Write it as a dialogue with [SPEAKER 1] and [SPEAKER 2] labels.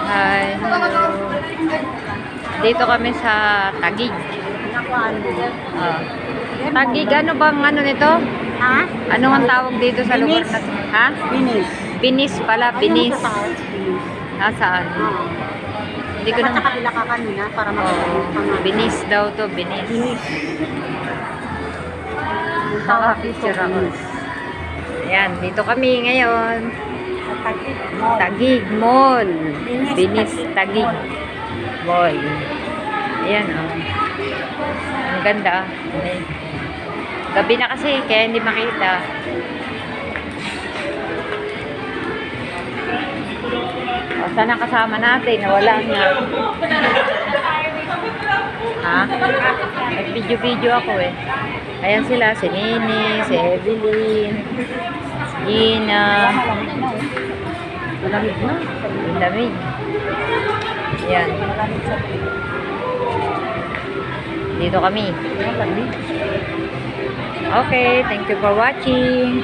[SPEAKER 1] Hi, hello. Dito kami sa Taguig. Oh. Taguig, ano bang ano nito?
[SPEAKER 2] Ha?
[SPEAKER 1] Ano ang tawag dito sa lugar na to? Ha?
[SPEAKER 2] Binis.
[SPEAKER 1] Binis pala, binis. Nasaan? Hindi ko
[SPEAKER 2] Dapat sa
[SPEAKER 1] naman.
[SPEAKER 2] kabila ka kanina para
[SPEAKER 1] Oh,
[SPEAKER 2] makapagod.
[SPEAKER 1] binis daw to, binis.
[SPEAKER 2] Binis.
[SPEAKER 1] Naka-picture ako. Ayan, dito kami ngayon. Taguig Mall. Binis Taguig Mall. Ayan, oh. Ang ganda. Ayan. Gabi na kasi, kaya hindi makita. O, saan ang kasama natin? Nawala na. Ha? Nag-video-video ako eh. Ayan sila, si Nini, si Evelyn, si Gina.
[SPEAKER 2] Malamig na.
[SPEAKER 1] Ang lamig. Ayan. Dito kami. Okay, thank you for watching.